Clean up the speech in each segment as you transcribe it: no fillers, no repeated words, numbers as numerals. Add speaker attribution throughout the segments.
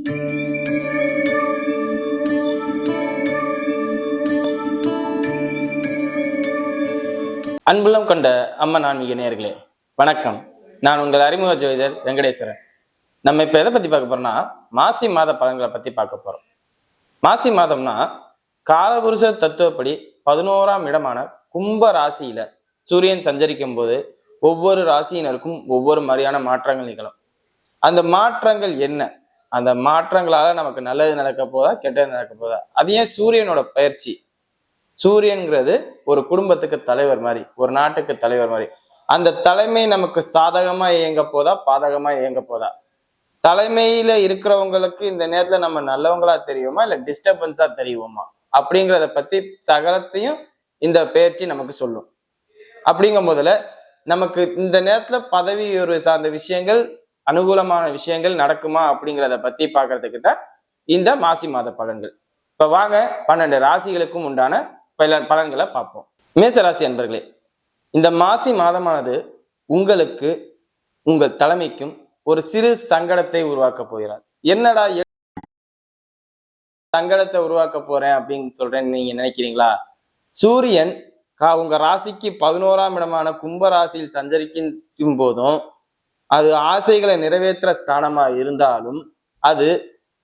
Speaker 1: அன்புள்ளம் கொண்ட அம்மன் ஆன்மீக நேயர்களே வணக்கம். நான் உங்கள் அறிமுக ஜோதிடர் வெங்கடேஸ்வரன். நம்ம இப்ப எதை பத்தி பார்க்க போறோம்னா மாசி மாத பலன்களை பத்தி பார்க்க போறோம். மாசி மாதம்னா காலபுருஷ தத்துவப்படி 11ஆம் இடமான கும்ப ராசியில சூரியன் சஞ்சரிக்கும் போது ஒவ்வொரு ராசியினருக்கும் ஒவ்வொரு மாதிரியான மாற்றங்கள் நிகழும். அந்த மாற்றங்கள் என்ன? அந்த மாற்றங்களால நமக்கு நல்லது நடக்க போதா கெட்டது நடக்க போதா? அது ஏன் சூரியனோட பயிற்சி? சூரியன்கிறது ஒரு குடும்பத்துக்கு தலைவர் மாதிரி, ஒரு நாட்டுக்கு தலைவர் மாதிரி. அந்த தலைமை நமக்கு சாதகமா இயங்க போதா பாதகமா இயங்க போதா? தலைமையில இருக்கிறவங்களுக்கு இந்த நேரத்துல நம்ம நல்லவங்களா தெரியுமா இல்ல டிஸ்டர்பன்ஸா தெரியுமா அப்படிங்கிறத பத்தி சகலத்தையும் இந்த பயிற்சி நமக்கு சொல்லும். அப்படிங்கும் போதுல நமக்கு இந்த நேரத்துல பதவி ஒரு சார்ந்த விஷயங்கள், அனுகூலமான விஷயங்கள் நடக்குமா அப்படிங்கிறத பத்தி பாக்குறதுக்கு தான் இந்த மாசி மாத பலன்கள். இப்ப வாங்க 12 ராசிகளுக்கும் உண்டான பலன்களை பார்ப்போம். மேசராசி அன்பர்களே, இந்த மாசி மாதமானது உங்களுக்கு உங்கள் தலைமைக்கும் ஒரு சிறு சங்கடத்தை உருவாக்க போகிறார். என்னடா சங்கடத்தை உருவாக்க போறேன் அப்படின்னு சொல்றேன்னு நீங்க நினைக்கிறீங்களா? சூரியன் உங்க ராசிக்கு 11ஆம் இடமான கும்ப ராசியில் சஞ்சரிக்கும் போதும் அது ஆசைகளை நிறைவேற்ற ஸ்தானமா இருந்தாலும் அது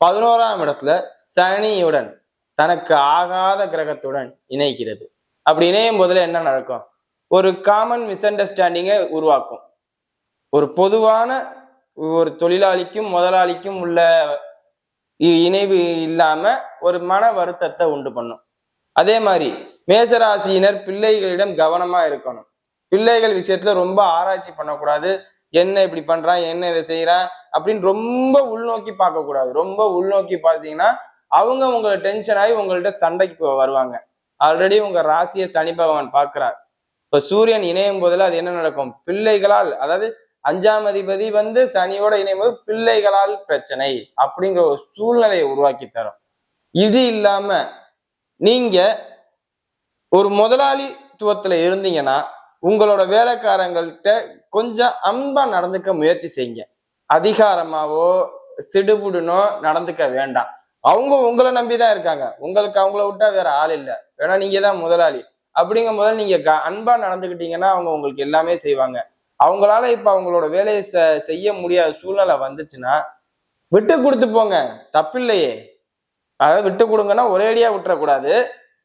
Speaker 1: 11ஆம் இடத்துல சனியுடன் தனக்கு ஆகாத கிரகத்துடன் இணைகிறது. அப்படி இணையும் போதுல என்ன நடக்கும்? ஒரு காமன் மிஸ் அண்டர்ஸ்டாண்டிங்கை உருவாக்கும். ஒரு பொதுவான ஒரு தொழிலாளிக்கும் முதலாளிக்கும் உள்ள இணைவு இல்லாம ஒரு மன வருத்தத்தை உண்டு பண்ணும். அதே மாதிரி மேசராசியினர் பிள்ளைகளிடம் கவனமா இருக்கணும். பிள்ளைகள் விஷயத்துல ரொம்ப ஆராய்ச்சி பண்ணக்கூடாது. என்ன இப்படி பண்றான், என்ன இதை செய்யறான் அப்படின்னு ரொம்ப உள்நோக்கி பார்க்க கூடாது. ரொம்ப உள்நோக்கி பார்த்தீங்கன்னா அவங்க உங்களை டென்ஷன் ஆகி உங்கள்ட்ட சண்டைக்கு வருவாங்க. ஆல்ரெடி உங்க ராசியை சனி பகவான் பார்க்கிறார். இப்ப சூரியன் இணையும் போதுல அது என்ன நடக்கும்? பிள்ளைகளால், அதாவது 5ஆம் அதிபதி சனியோட இணையும் போது பிள்ளைகளால் பிரச்சனை அப்படிங்கிற ஒரு சூழ்நிலையை உருவாக்கி தரும். இது இல்லாம நீங்க ஒரு முதலாளித்துவத்துல இருந்தீங்கன்னா உங்களோட வேலைக்காரங்கள்கிட்ட கொஞ்சம் அன்பா நடந்துக்க முயற்சி செய்யுங்க. அதிகாரமாவோ சிடுபுடுனோ நடந்துக்க வேண்டாம். அவங்க உங்களை நம்பிதான் இருக்காங்க. உங்களுக்கு அவங்கள விட்டா வேற ஆள் இல்லை. வேணா நீங்க தான் முதலாளி. அப்படிங்கும் போது நீங்க அன்பா நடந்துக்கிட்டீங்கன்னா அவங்க உங்களுக்கு எல்லாமே செய்வாங்க. அவங்களால இப்ப அவங்களோட வேலையை செய்ய முடியாத சூழ்நிலை வந்துச்சுன்னா விட்டு கொடுத்து போங்க, தப்பில்லையே. அதாவது விட்டு கொடுங்கன்னா ஒரேடியா விட்டுறக்கூடாது.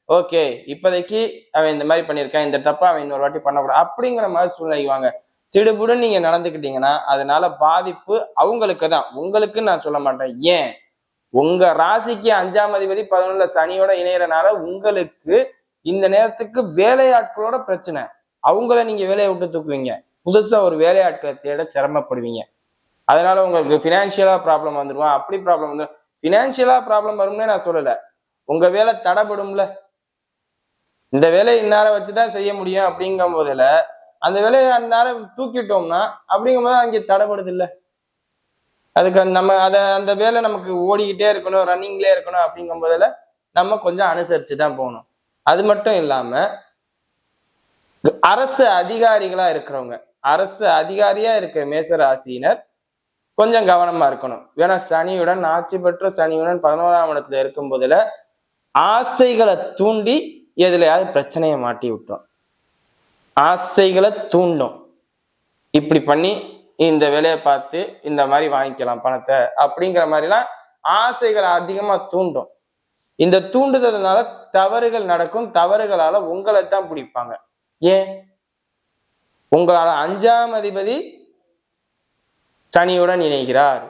Speaker 1: ஓகே, இப்போதைக்கு அவன் இந்த மாதிரி பண்ணியிருக்கான், இந்த தப்பா அவன் இன்னொரு வாட்டி பண்ணக்கூடாது அப்படிங்கிற மாதிரி சூழ்நிலைக்கு வாங்க. சிடுபுடுன்னு நீங்க நடந்துக்கிட்டீங்கன்னா அதனால பாதிப்பு அவங்களுக்கு தான், உங்களுக்குன்னு நான் சொல்ல மாட்டேன். ஏன்? உங்க ராசிக்கு 5ஆம் அதிபதி 11ல சனியோட இணையறனால உங்களுக்கு இந்த நேரத்துக்கு வேலையாட்களோட பிரச்சனை. அவங்கள நீங்க வேலையை விட்டு தூக்குவீங்க. புதுசா ஒரு வேலையாட்களை தேட சிரமப்படுவீங்க. அதனால உங்களுக்கு பினான்சியலா ப்ராப்ளம் வந்துருவான். அப்படி ப்ராப்ளம் வந்துடும். பினான்சியலா ப்ராப்ளம் வரும்னே நான் சொல்லல. உங்க வேலை தடைப்படும்ல. இந்த வேலையை இந்நேரம் வச்சுதான் செய்ய முடியும் அப்படிங்கும் போதுல அந்த வேலையை அந்நேரம் தூக்கிட்டோம்னா அப்படிங்கும் போது அங்கே தடைப்படுது இல்லை. அதுக்கு நம்ம அந்த வேலை நமக்கு ஓடிக்கிட்டே இருக்கணும், ரன்னிங்லேயே இருக்கணும் அப்படிங்கும் போதுல நம்ம கொஞ்சம் அனுசரிச்சுதான் போகணும். அது மட்டும் இல்லாம அரசு அதிகாரிகளா இருக்கிறவங்க, அரசு அதிகாரியா இருக்க மேசராசியினர் கொஞ்சம் கவனமா இருக்கணும். ஏன்னா சனியுடன், ஆட்சி பெற்ற சனியுடன் 11ஆம் இடத்துல இருக்கும் போதுல ஆசைகளை தூண்டி எதுலையாவது பிரச்சனையை மாட்டி விட்டோம். ஆசைகளை தூண்டும். இப்படி பண்ணி இந்த வேலையை பார்த்து இந்த மாதிரி வாங்கிக்கலாம் பணத்தை அப்படிங்கிற மாதிரிலாம் ஆசைகளை அதிகமா தூண்டும். இந்த தூண்டுதல்னால தவறுகள் நடக்கும். தவறுகளால உங்களை தான் பிடிப்பாங்க. ஏன்? உங்களால 5ஆம் அதிபதி சனியுடன் இணைகிறார்,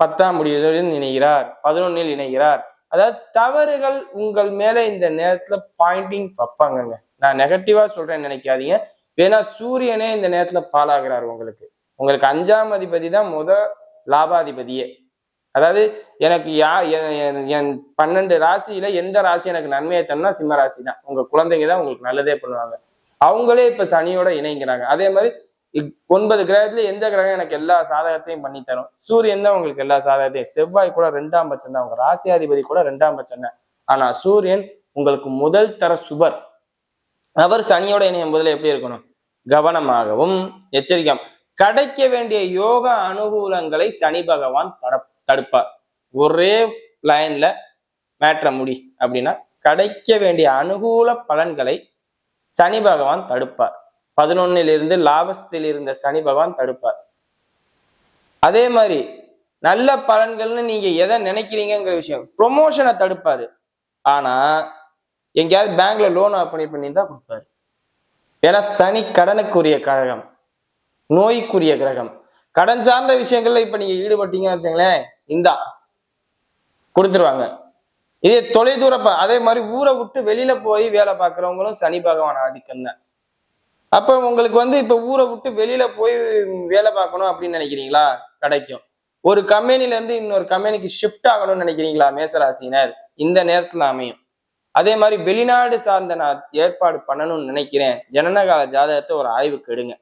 Speaker 1: 10ஆம் முடிவுடன் இணைகிறார், 11ல் இணைகிறார். அதாவது தவறுகள் உங்கள் மேல இந்த நேரத்துல பாயிண்டிங் வைப்பாங்கங்க. நான் நெகட்டிவா சொல்றேன்னு நினைக்காதீங்க. வேணா சூரியனே இந்த நேரத்துல பாலாகிறார். உங்களுக்கு 5ஆம் அதிபதி தான் லாபாதிபதியே. அதாவது எனக்கு என் 12 ராசியில எந்த ராசி எனக்கு நன்மையை தரணும்னா சிம்ம ராசி தான். உங்க குழந்தைங்க தான் உங்களுக்கு நல்லதே பண்ணுவாங்க. அவங்களே இப்ப சனியோட இணைங்கிறாங்க. அதே மாதிரி 9 கிரகத்துல எந்த கிரகம் எனக்கு எல்லா சாதகத்தையும் பண்ணி தரும்? சூரியன் தான் உங்களுக்கு எல்லா சாதகத்தையும். செவ்வாய் கூட 2ஆம் பட்சம் தான். உங்க ராசியாதிபதி கூட 2ஆம் பட்சம் தான். ஆனா சூரியன் உங்களுக்கு முதல் தர சுபர். அவர் சனியோட இணையும் போதுல எப்படி இருக்கணும்? கவனமாகவும் எச்சரிக்கையும். கிடைக்க வேண்டிய யோக அனுகூலங்களை சனி பகவான் தடுப்பார். ஒரே லைன்ல மேட்ர முடி அப்படின்னா கிடைக்க வேண்டிய அனுகூல பலன்களை சனி பகவான் தடுப்பார். 11 லாபத்தில் இருந்த சனி பகவான் தடுப்பார். அதே மாதிரி நல்ல பலன்கள்னு நீங்க எதை நினைக்கிறீங்கிற விஷயம், ப்ரொமோஷனை தடுப்பாரு. ஆனா எங்கேயாவது பேங்க்ல லோன் அப்ளை பண்ணி தான் கொடுப்பாரு. ஏன்னா சனி கடனுக்குரிய கிரகம், நோய்க்குரிய கிரகம். கடன் சார்ந்த விஷயங்கள்ல இப்ப நீங்க ஈடுபட்டீங்கன்னு வச்சுங்களேன், இந்தா கொடுத்துருவாங்க. இதே தொலைதூர அதே மாதிரி ஊரை விட்டு வெளியில போய் வேலை பார்க்கறவங்களும் சனி பகவான் ஆதிக்கம் தான். அப்ப உங்களுக்கு இப்ப ஊரை விட்டு வெளியில போய் வேலை பார்க்கணும் அப்படின்னு நினைக்கிறீங்களா, கிடைக்கும். ஒரு கம்பெனில இருந்து இன்னொரு கம்பெனிக்கு ஷிஃப்ட் ஆகணும்னு நினைக்கிறீங்களா மேசராசினர், இந்த நேரத்துல அமையும். அதே மாதிரி வெளிநாடு சார்ந்த நான் ஏற்பாடு பண்ணணும்னு நினைக்கிறேன், ஜனனகால ஜாதகத்தை ஒரு ஆய்வுக்கு எடுங்க.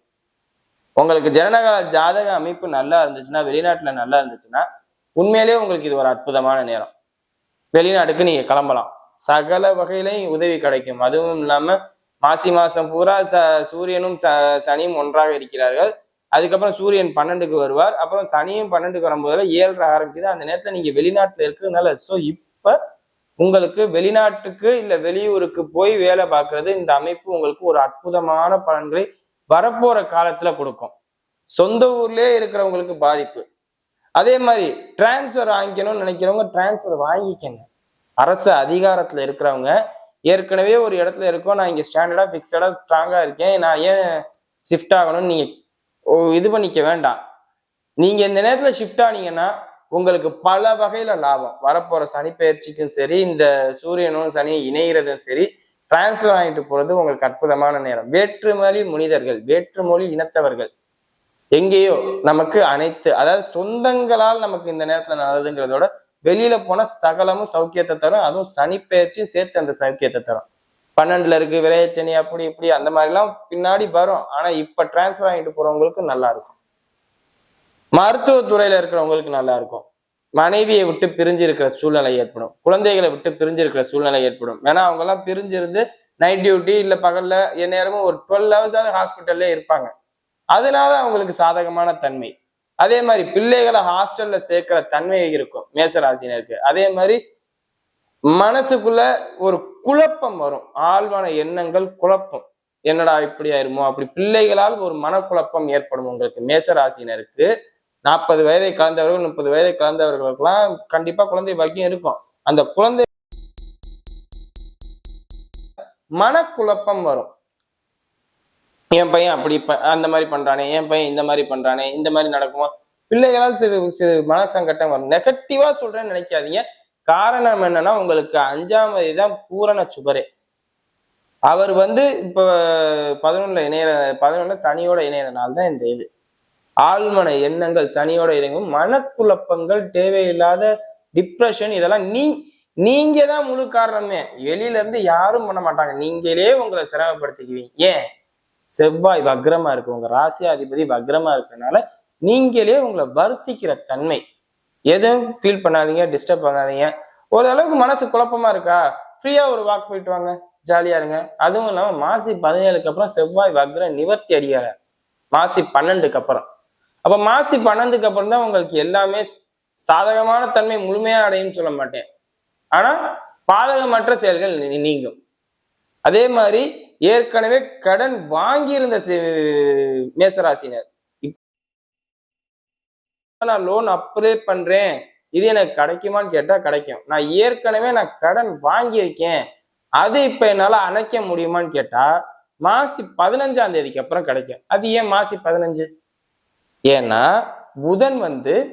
Speaker 1: உங்களுக்கு ஜனனகால ஜாதக அமைப்பு நல்லா இருந்துச்சுன்னா, வெளிநாட்டுல நல்லா இருந்துச்சுன்னா, உண்மையிலேயே உங்களுக்கு இது ஒரு அற்புதமான நேரம். வெளிநாட்டுக்கு நீங்க கிளம்பலாம், சகல வகையிலையும் உதவி கிடைக்கும். அதுவும் இல்லாம மாசி மாசம் பூரா சூரியனும் சனியும் ஒன்றாக இருக்கிறார்கள். அதுக்கப்புறம் சூரியன் 12க்கு வருவார். அப்புறம் சனியும் 12க்கு வரும்போது 7 ஆரம்பிக்குது. அந்த நேரத்துல நீங்க வெளிநாட்டுல இருக்கிறதுனால இப்ப உங்களுக்கு வெளிநாட்டுக்கு இல்ல வெளியூருக்கு போய் வேலை பார்க்கறது, இந்த அமைப்பு உங்களுக்கு ஒரு அற்புதமான பலன்களை வரப்போற காலத்துல கொடுக்கும். சொந்த ஊர்லயே இருக்கிறவங்களுக்கு பாதிப்பு. அதே மாதிரி டிரான்ஸ்பர் வாங்கிக்கணும்னு நினைக்கிறவங்க டிரான்ஸ்பர் வாங்கிக்கங்க. அரசு அதிகாரத்துல இருக்கிறவங்க ஏற்கனவே ஒரு இடத்துல இருக்கோம், நான் இங்க ஸ்டாண்டர்டா பிக்சடா ஸ்ட்ராங்கா இருக்கேன், நான் ஏன் ஷிஃப்ட் ஆகணும்னு நீங்க இது பண்ணிக்க வேண்டாம். நீங்க இந்த நேரத்துல ஷிஃப்ட் ஆனீங்கன்னா உங்களுக்கு பல வகையில லாபம். வரப்போற சனி பயிற்சிக்கும் சரி, இந்த சூரியனும் சனியும் இணைகிறதும் சரி, டிரான்ஸ்பர் வாங்கிட்டு போறது உங்களுக்கு அற்புதமான நேரம். வேற்றுமொழி மனிதர்கள், வேற்றுமொழி இனத்தவர்கள் எங்கேயோ நமக்கு அனைத்து, அதாவது சொந்தங்களால் நமக்கு இந்த நேரத்துல நல்லதுங்கிறதோட வெளியில போன சகலமும் சௌக்கியத்தை தரும். அதுவும் சனி பயிற்சி சேர்த்து அந்த சௌக்கியத்தை தரும். 12ல இருக்கு விரையச்சனி, அப்படி இப்படி அந்த மாதிரிலாம் பின்னாடி வரும். ஆனா இப்ப டிரான்ஸ்பர் ஆகிட்டு போறவங்களுக்கு நல்லா இருக்கும். மருத்துவத்துறையில இருக்கிறவங்களுக்கு நல்லா இருக்கும். மனைவியை விட்டு பிரிஞ்சு இருக்கிற சூழ்நிலை ஏற்படும், குழந்தைகளை விட்டு பிரிஞ்சு இருக்கிற சூழ்நிலை ஏற்படும். ஏன்னா அவங்க எல்லாம் பிரிஞ்சிருந்து நைட் டியூட்டி இல்ல பகல்ல எந்நேரமும் ஒரு 12 ஹவர்ஸாவது ஹாஸ்பிட்டல்ல இருப்பாங்க. அதனால அவங்களுக்கு சாதகமான தன்மை. அதே மாதிரி பிள்ளைகளை ஹாஸ்டல்ல சேர்க்கிற தன்மை இருக்கும் மேசராசினருக்கு. அதே மாதிரி மனசுக்குள்ள ஒரு குழப்பம் வரும், ஆழ்வான எண்ணங்கள், குழப்பம். என்னடா இப்படி ஆயிருமோ, அப்படி பிள்ளைகளால் ஒரு மனக்குழப்பம் ஏற்படும் உங்களுக்கு மேசராசினருக்கு. 40 வயதை கலந்தவர்கள், 30 வயதை கலந்தவர்களுக்கெல்லாம் கண்டிப்பா குழந்தை பாக்கியம் இருக்கும். அந்த குழந்தை மனக்குழப்பம் வரும். என் பையன் அப்படி அந்த மாதிரி பண்றானே, என் பையன் இந்த மாதிரி பண்றானே, இந்த மாதிரி நடக்குமா, பிள்ளைகளால் சிறு மனசங்கட்டம் வரும். நெகட்டிவா சொல்றேன்னு நினைக்காதீங்க. காரணம் என்னன்னா, உங்களுக்கு 5ஆம் தேதிதான் பூரண சுபரே. அவர் இப்ப 11ல சனியோட இணையிற நாள் தான் இந்த இது. ஆழ்மன எண்ணங்கள் சனியோட இணையும், மனக்குழப்பங்கள், தேவையில்லாத டிப்ரெஷன், இதெல்லாம் நீங்க தான் முழு காரணமே. வெளியில இருந்து யாரும் பண்ண மாட்டாங்க, நீங்களே உங்களை சிரமப்படுத்திக்குவீங்க. ஏன்? செவ்வாய் வக்ரமா இருக்கு, உங்க ராசியாதிபதி வக்ரமா இருக்கிறதுனால நீங்களே உங்களை வருத்திக்கிற தன்மை. எதுவும் ஃபீல் பண்ணாதீங்க, டிஸ்டர்ப் பண்ணாதீங்க. ஓரளவுக்கு மனசு குழப்பமா இருக்கா, ஃப்ரீயா ஒரு வாக் போயிட்டு வாங்க, ஜாலியா இருங்க. அதுவும் இல்லாம மாசி 17க்கு அப்புறம் செவ்வாய் வக்ர நிவர்த்தி அடியார மாசி 12க்கு அப்புறம். அப்ப மாசி 12க்கு அப்புறம் தான் உங்களுக்கு எல்லாமே சாதகமான தன்மை முழுமையா அடையும் சொல்ல மாட்டேன், ஆனா பாதகமற்ற செயல்கள் நீங்கும். அதே மாதிரி ஏற்கனவே கடன் வாங்கியிருந்த மேசராசினர், நான் லோன் அப்ளை பண்றேன், இது எனக்கு கிடைக்குமான்னு கேட்டா கிடைக்கும். நான் ஏற்கனவே கடன் வாங்கியிருக்கேன், அது இப்ப என்னால அணைக்க முடியுமான்னு கேட்டா மாசி 15ஆம் தேதிக்கு அப்புறம் கிடைக்கும். அது ஏன் மாசி 15? ஏன்னா புதன்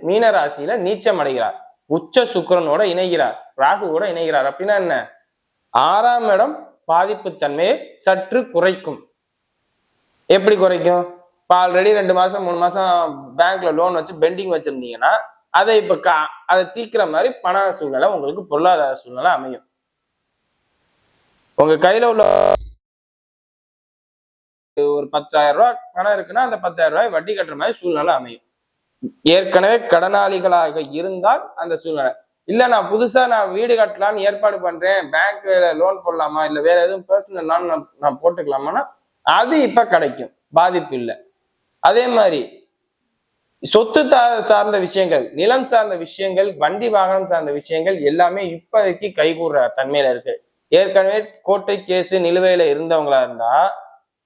Speaker 1: மீனராசியில நீச்சம் அடைகிறார், உச்ச சுக்கிரனோட இணைகிறார், ராகுவோட இணைகிறார். அப்படின்னா என்ன? 6ஆம் இடம் பாதிப்பு தன்மையை சற்று குறைக்கும். எப்படி குறைக்கும்? இப்ப ஆல்ரெடி 2 மாசம் 3 மாசம் பேங்க்ல லோன் வச்சு பெண்டிங் வச்சிருந்தீங்கன்னா அதை இப்ப அதை தீக்கிற மாதிரி பண சூழ்நிலை உங்களுக்கு, பொருளாதார சூழ்நிலை அமையும். உங்க கையில உள்ள ஒரு 10,000 ரூபாய் பணம் இருக்குன்னா அந்த 10,000 ரூபாய் வட்டி கட்டுற மாதிரி சூழ்நிலை அமையும். ஏற்கனவே கடனாளிகளாக இருந்தால் அந்த சூழ்நிலை இல்ல, நான் புதுசா வீடு கட்டலான்னு ஏற்பாடு பண்றேன், பேங்க்ல லோன் போடலாமா இல்ல வேற எதுவும் பர்சனல் லோன் நான் போட்டுக்கலாமான்னா அது இப்ப கிடைக்கும், பாதிப்பு இல்லை. அதே மாதிரி சொத்து சார்ந்த விஷயங்கள், நிலம் சார்ந்த விஷயங்கள், வண்டி வாகனம் சார்ந்த விஷயங்கள் எல்லாமே இப்போதைக்கு கைகூடுற தன்மையில இருக்கு. ஏற்கனவே கோர்ட்டு கேஸ் நிலுவையில இருந்தவங்களா இருந்தா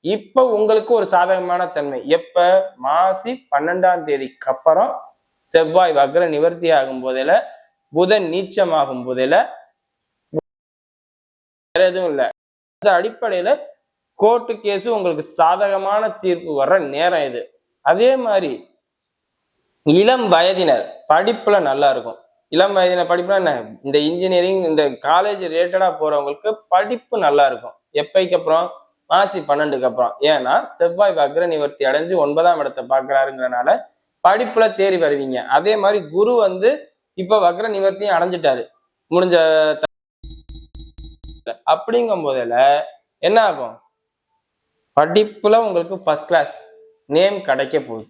Speaker 1: இப்ப உங்களுக்கு ஒரு சாதகமான தன்மை. எப்ப? மாசி 12ஆம் தேதிக்கு அப்புறம் செவ்வாய் வக்ர நிவர்த்தி ஆகும் போதில, புதன் நீச்சமாகும் போதில, வேற எதுவும் இல்ல. அந்த அடிப்படையில கோர்ட்டு கேஸ் உங்களுக்கு சாதகமான தீர்ப்பு வர்ற நேரம் இது. அதே மாதிரி இளம் வயதினர் படிப்புல நல்லா இருக்கும். இளம் வயதினர் படிப்புனா என்ன? இந்த இன்ஜினியரிங், இந்த காலேஜ் ரிலேட்டடா போறவங்களுக்கு படிப்பு நல்லா இருக்கும். எப்பைக்கு அப்புறம்? மாசி 12க்கு அப்புறம். ஏன்னா செவ்வாய் வக்ர நிவர்த்தி அடைஞ்சு 9ஆம் இடத்தை பார்க்கிறாருங்கிறனால படிப்புல தேறி வருவீங்க. அதே மாதிரி குரு வந்து இப்ப வக்ர நிவர்த்தியும் அடைஞ்சிட்டாரு முடிஞ்ச. அப்படிங்கும் போதுல என்ன ஆகும்? படிப்புல உங்களுக்கு ஃபர்ஸ்ட் கிளாஸ் நேம் கிடைக்க போகுது.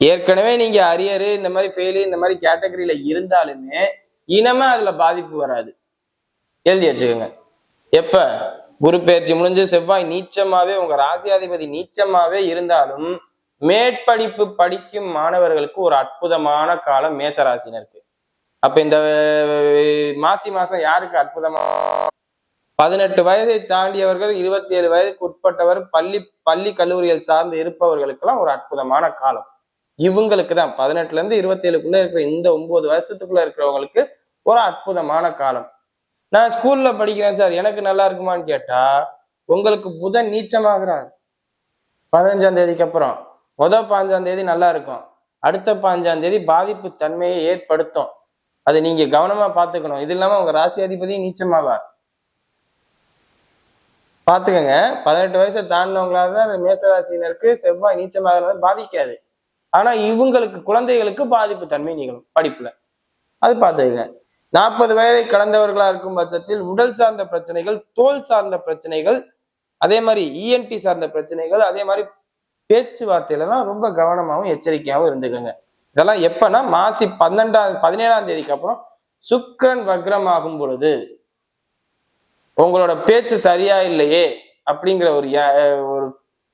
Speaker 1: ஏற்கனவே நீங்க அரியரு, இந்த மாதிரி ஃபெயிலு, இந்த மாதிரி கேட்டகரியில இருந்தாலுமே இனமா அதுல பாதிப்பு வராது. எழுதி வச்சுக்கோங்க. எப்ப? குரு பெயர்ச்சி முடிஞ்சு செவ்வாய் நீச்சமாவே, உங்க ராசியாதிபதி நீச்சமாவே இருந்தாலும் மேற்படிப்பு படிக்கும் மாணவர்களுக்கு ஒரு அற்புதமான காலம் மேசராசினருக்கு. அப்ப இந்த மாசி மாசம் யாருக்கு அற்புதமா? 18 வயதை தாண்டியவர்கள், 27 வயதுக்கு உட்பட்டவர், பள்ளி கல்லூரிகள் சார்ந்து இருப்பவர்களுக்கெல்லாம் ஒரு அற்புதமான காலம். இவங்களுக்கு தான் 18ல இருந்து 27க்குள்ள இருக்கிற இந்த 9 வருஷத்துக்குள்ள இருக்கிறவங்களுக்கு ஒரு அற்புதமான காலம். நான் ஸ்கூல்ல படிக்கிறேன் சார், எனக்கு நல்லா இருக்குமான்னு கேட்டா, உங்களுக்கு புதன் நீச்சமாகிறார் 15ஆம் தேதிக்கு அப்புறம். முதல் 15ஆம் தேதி நல்லா இருக்கும், அடுத்த 15ஆம் தேதி பாதிப்பு தன்மையை ஏற்படுத்தும். அது நீங்க கவனமா பாத்துக்கணும். இது இல்லாம உங்க ராசி அதிபதியும் நீச்சமாவார். பாத்துக்கங்க. 18 வயசை தாண்டினவங்களால மேசராசினருக்கு செவ்வாய் நீச்சமாக பாதிக்காது. ஆனா இவங்களுக்கு குழந்தைகளுக்கு பாதிப்பு தன்மை நிகழும் படிப்புல. அது பாத்துக்கங்க. 40 வயதை கடந்தவர்களா இருக்கும் பட்சத்தில் உடல் சார்ந்த பிரச்சனைகள், தோல் சார்ந்த பிரச்சனைகள், அதே மாதிரி இஎன்டி சார்ந்த பிரச்சனைகள், அதே மாதிரி பேச்சுவார்த்தையிலலாம் ரொம்ப கவனமாகவும் எச்சரிக்கையாகவும் இருந்துக்கோங்க. இதெல்லாம் எப்பன்னா மாசி 17ஆம் தேதிக்கு அப்புறம் சுக்கிரன் வக்ரம் ஆகும் பொழுது உங்களோட பேச்சு சரியா இல்லையே அப்படிங்கிற ஒரு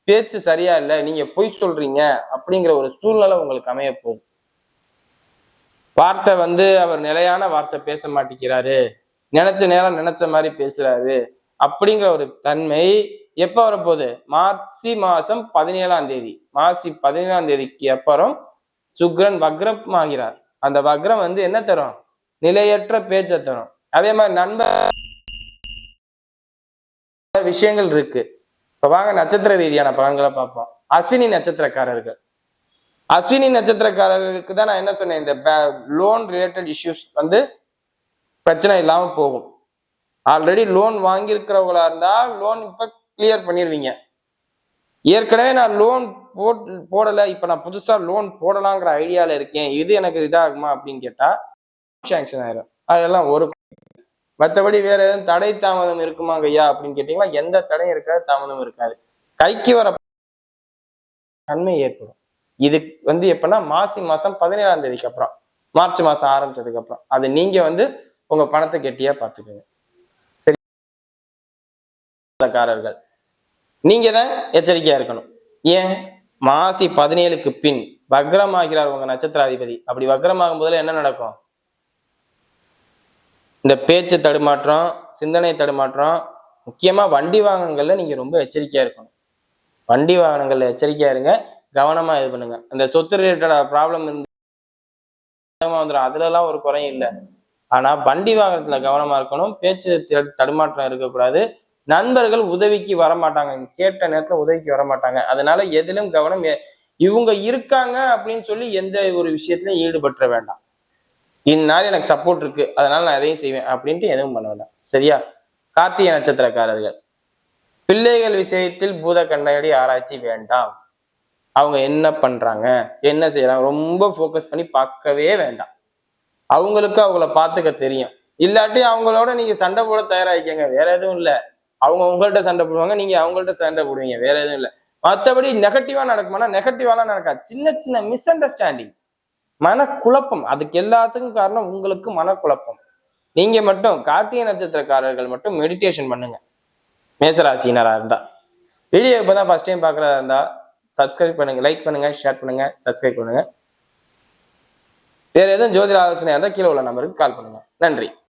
Speaker 1: பேச்சு சரியா இல்லை, நீங்க பொய் சொல்றீங்க அப்படிங்கிற ஒரு சூழ்நிலை உங்களுக்கு அமைய போகுது. வார்த்தை வந்து அவர் நிலையான வார்த்தை பேச மாட்டேங்கிறாரு, நினைச்ச நேரம் நினைச்ச மாதிரி பேசுறாரு அப்படிங்கிற ஒரு தன்மை எப்ப வரப்போகுது? மார்ச் மாசம் 17ஆம் தேதி. மாசி 17ஆம் தேதிக்கு அப்புறம் சுக்கிரன் வக்ரம் ஆகிறார். அந்த வக்ரம் வந்து என்ன தரும்? நிலையற்ற பேச்சை தரும். அதே மாதிரி நண்பர் விஷயங்கள் இருக்கு. இப்ப வாங்க நட்சத்திர ரீதியான பலன்களை பார்ப்போம். அஸ்வினி நட்சத்திரக்காரர்கள், அஸ்வினி நட்சத்திரக்காரர்களுக்கு தான் நான் என்ன சொன்னேன், இந்த லோன் ரிலேட்டட் இஷ்யூஸ் வந்து பிரச்சனை இல்லாம போகும். ஆல்ரெடி லோன் வாங்கியிருக்கிறவங்களா இருந்தா லோன் இப்ப கிளியர் பண்ணிடுவீங்க. ஏற்கனவே நான் லோன் போடல, இப்ப நான் புதுசா லோன் போடலாங்கிற ஐடியால இருக்கேன், இது எனக்கு இதாகுமா அப்படின்னு கேட்டா சாங்ஷன் ஆயிரும். அதெல்லாம் ஒரு மற்றபடி வேற எதுவும் தடை தாமதம் இருக்குமாங்க ஐயா அப்படின்னு கேட்டீங்கன்னா எந்த தடையும் இருக்காது, தாமதம் இருக்காது. கைக்கு வர தன்மை ஏற்படும். இது வந்து எப்பன்னா மாசி மாசம் 17ஆம் தேதிக்கு அப்புறம், மார்ச் மாசம் ஆரம்பிச்சதுக்கு அப்புறம் அது நீங்க வந்து உங்க பணத்தை கெட்டியா பார்த்துக்கோங்க. காரர்கள் நீங்க தான் எச்சரிக்கையா இருக்கணும். ஏன்? மாசி 17க்கு பின் வக்ரமாகிறார் உங்க நட்சத்திராதிபதி. அப்படி வக்ரமாகும் போதுல என்ன நடக்கும்? இந்த பேச்சு தடுமாற்றம், சிந்தனை தடுமாற்றம், முக்கியமா வண்டி வாகனங்கள்ல நீங்க ரொம்ப எச்சரிக்கையா இருக்கணும். வண்டி வாகனங்கள்ல எச்சரிக்கையா இருங்க, கவனமா இது பண்ணுங்க. அந்த சொத்து ரிலேட்டட் ப்ராப்ளம் வந்துடும், அதுல எல்லாம் ஒரு குறையும் இல்லை. ஆனா வண்டி வாகனத்துல கவனமா இருக்கணும், பேச்சு தடுமாற்றம் இருக்கக்கூடாது. நண்பர்கள் உதவிக்கு வரமாட்டாங்க, கேட்ட நேரத்துல உதவிக்கு வரமாட்டாங்க. அதனால எதிலும் கவனம். இவங்க இருக்காங்க அப்படின்னு சொல்லி எந்த ஒரு விஷயத்திலையும் ஈடுபற்ற வேண்டாம். இந்நாள் எனக்கு சப்போர்ட் இருக்கு அதனால நான் எதையும் செய்வேன் அப்படின்ட்டு எதுவும் பண்ண வேண்டாம். சரியா? கார்த்திகை நட்சத்திரக்காரர்கள், பிள்ளைகள் விஷயத்தில் பூத கண்ணாடி ஆராய்ச்சி வேண்டாம். அவங்க என்ன பண்றாங்க, என்ன செய்யறாங்க, ரொம்ப ஃபோக்கஸ் பண்ணி பார்க்கவே வேண்டாம். அவங்களுக்கு அவங்கள பார்த்துக்க தெரியும். இல்லாட்டி அவங்களோட நீங்க சண்டை போட தயாராகிக்கங்க, வேற எதுவும் இல்லை. அவங்க உங்கள்கிட்ட சண்டை போடுவாங்க, நீங்க அவங்கள்ட்ட சண்டை போடுவீங்க, வேற எதுவும் இல்லை. மற்றபடி நெகட்டிவா நடக்குமானா நெகட்டிவாலாம் நடக்காது. சின்ன சின்ன மிஸ் அண்டர்ஸ்டாண்டிங், மனக்குழப்பம், அதுக்கு எல்லாத்துக்கும் காரணம் உங்களுக்கு மனக்குழப்பம். நீங்க மட்டும் கார்த்திகை நட்சத்திரக்காரர்கள் மட்டும் மெடிடேஷன் பண்ணுங்க. மேசராசினரா இருந்தா வீடியோ இப்பதான் ஃபர்ஸ்ட் டைம் பாக்குறதா இருந்தா சப்ஸ்கிரைப் பண்ணுங்க, லைக் பண்ணுங்க, ஷேர் பண்ணுங்க, சப்ஸ்கிரைப் பண்ணுங்க. வேற எதுவும் ஜோதிட ஆலோசனை இருந்தால் கீழே உள்ள நம்பருக்கு கால் பண்ணுங்க. நன்றி.